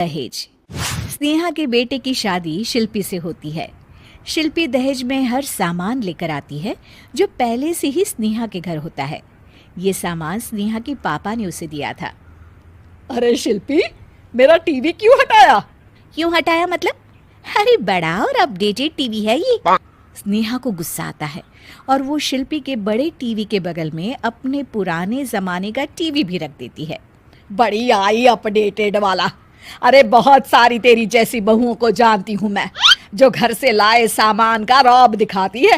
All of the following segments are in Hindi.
दहेज। स्नेहा के बेटे की शादी शिल्पी से होती है। शिल्पी दहेज में हर सामान लेकर आती है जो पहले से ही स्नेहा के घर होता है। ये सामान स्नेहा के पापा ने उसे दिया था। अरे शिल्पी, मेरा टीवी क्यों हटाया? क्यों हटाया मतलब? अरे बड़ा और अपडेटेड टीवी है ये। स्नेहा को गुस्सा आता है और वो शिल्पी के बड़े टीवी के बगल में अपने पुराने जमाने का टीवी भी रख देती है। बड़ी आई अपडेटेड वाला। अरे बहुत सारी तेरी जैसी बहुओं को जानती हूँ मैं, जो घर से लाए सामान का रौब दिखाती है।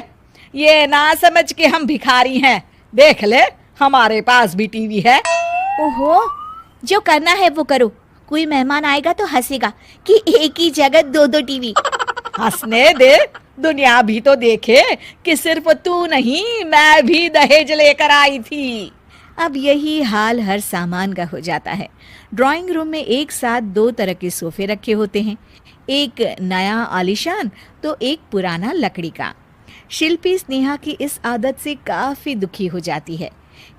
ये ना समझ के हम भिखारी हैं। देख ले, हमारे पास भी टीवी है। ओहो, जो करना है वो करो। कोई मेहमान आएगा तो हंसेगा कि एक ही जगह दो दो टीवी। हंसने दे, दुनिया भी तो देखे कि सिर्फ तू नहीं, मैं भी दहेज लेकर आई थी। अब यही हाल हर सामान का हो जाता है। ड्राइंग रूम में एक साथ दो तरह के सोफे रखे होते हैं, एक नया आलीशान तो एक पुराना लकड़ी का। शिल्पी स्नेहा की इस आदत से काफी दुखी हो जाती है।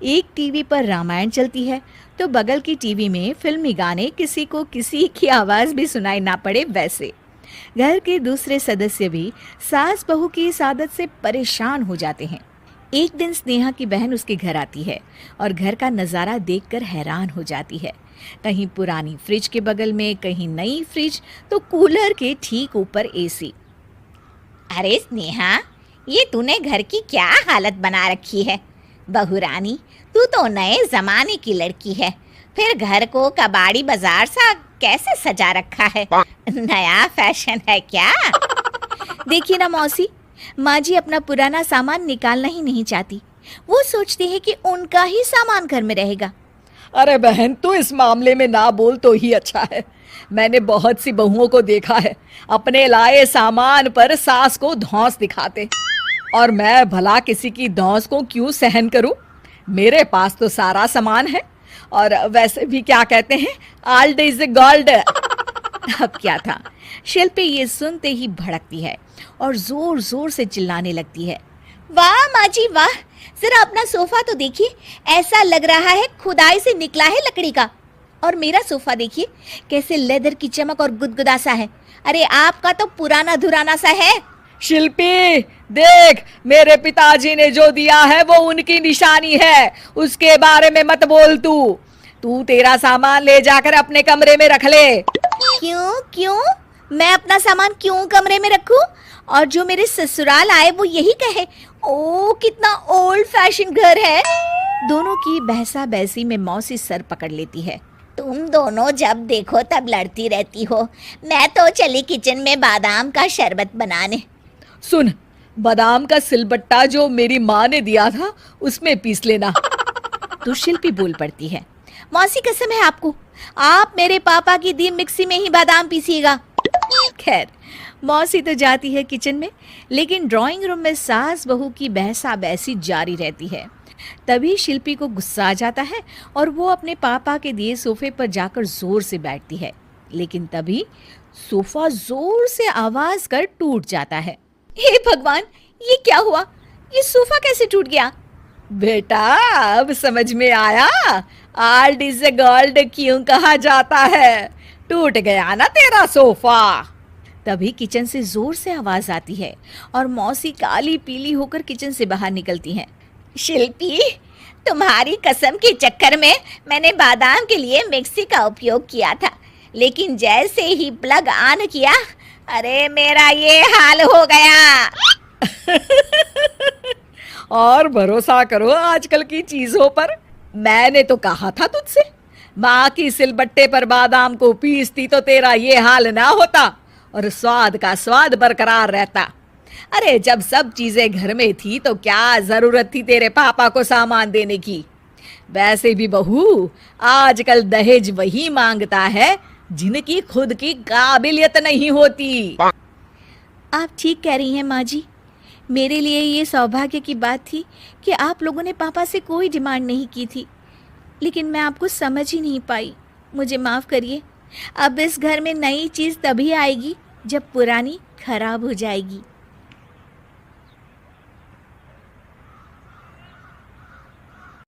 एक टीवी पर रामायण चलती है तो बगल की टीवी में फिल्मी गाने, किसी को किसी की आवाज भी सुनाई ना पड़े वैसे। घर के दूसरे सदस्य भी सास बहू की इस आदत से परेशान हो जाते हैं। एक दिन स्नेहा की बहन उसके घर आती है और घर का नज़ारा देखकर हैरान हो जाती है। कहीं पुरानी फ्रिज के बगल में, कहीं नई फ्रिज, तो कूलर के ठीक ऊपर एसी। अरे स्नेहा, ये तूने घर की क्या हालत बना रखी है? बहू रानी, तू तो नए जमाने की लड़की है, फिर घर को कबाड़ी बाजार सा कैसे सजा रखा है? नया फैशन है क्या? देखिए ना मौसी, माँ जी अपना पुराना सामान निकालना ही नहीं चाहती। वो सोचती है कि उनका ही सामान घर में रहेगा। अरे बहन, तू इस मामले में ना बोल तो ही अच्छा है। मैंने बहुत सी बहुओं को देखा है अपने लाए सामान पर सास को धौंस दिखाते, और मैं भला किसी की धौंस को क्यों सहन करूं? मेरे पास तो सारा सामान है, और वैसे भी क्या कहते हैं, ओल्ड इज गोल्ड। अब क्या था, शिल्पी ये सुनते ही भड़कती है और जोर जोर से चिल्लाने लगती है। वाह माँ जी वाह, जरा अपना सोफा तो देखिए, ऐसा लग रहा है खुदाई से निकला है लकड़ी का। और मेरा सोफा देखिए कैसे लेदर की चमक और गुदगुदा सा है। अरे आपका तो पुराना धुराना सा है। शिल्पी देख, मेरे पिताजी ने जो दिया है वो उनकी निशानी है, उसके बारे में मत बोल। तू तेरा सामान ले जाकर अपने कमरे में रख ले। क्यों? मैं अपना सामान क्यों कमरे में रखूं? और जो मेरे ससुराल आए वो यही कहे, ओ कितना ओल्ड फैशन घर है। दोनों की बहसा बहसी में मौसी सर पकड़ लेती है। तुम दोनों जब देखो तब लड़ती रहती हो। मैं तो चली किचन में बादाम का शरबत बनाने। सुन, बादाम का सिलबट्टा जो मेरी माँ ने दिया था उसमें पीस लेना। तो शिल्पी बोल पड़ती है, मौसी कसम है आपको, आप मेरे पापा की दी मिक्सी में ही बादाम पीसिएगा। खैर, मौसी तो जाती है किचन में, लेकिन ड्राइंग रूम में सास बहू की बहसा बहसी जारी रहती है। तभी शिल्पी को गुस्सा आ जाता है और वो अपने पापा के दिए सोफे पर जाकर जोर से बैठती है, लेकिन तभी सोफा जोर से आवाज कर टूट जाता है। हे भगवान, ये क्या हुआ? ये सोफा कैसे टूट गया? बेटा, अब समझ में आया ओल्ड इज गोल्ड क्यों कहा जाता है। टूट गया ना तेरा सोफा। तभी किचन से जोर से आवाज आती है और मौसी काली पीली होकर किचन से बाहर निकलती हैं। शिल्पी, तुम्हारी कसम के चक्कर में मैंने बादाम के लिए मिक्सी का उपयोग किया था, लेकिन जैसे ही प्लग ऑन किया, अरे मेरा ये हाल हो गया। और भरोसा करो आजकल की चीजों पर। मैंने तो कहा था तुझसे, माँ की सिलबट्टे पर बादाम को पीसती तो तेरा ये हाल ना होता और स्वाद का स्वाद बरकरार रहता। अरे जब सब चीजें घर में थी तो क्या जरूरत थी तेरे पापा को सामान देने की? वैसे भी बहू, आजकल दहेज वही मांगता है जिनकी खुद की काबिलियत नहीं होती। आप ठीक कह रही हैं माँ जी। मेरे लिए ये सौभाग्य की बात थी कि आप लोगों ने पापा से कोई डिमांड नहीं की थी, लेकिन मैं आपको समझ ही नहीं पाई। मुझे माफ़ करिए। अब इस घर में नई चीज़ तभी आएगी जब पुरानी खराब हो जाएगी।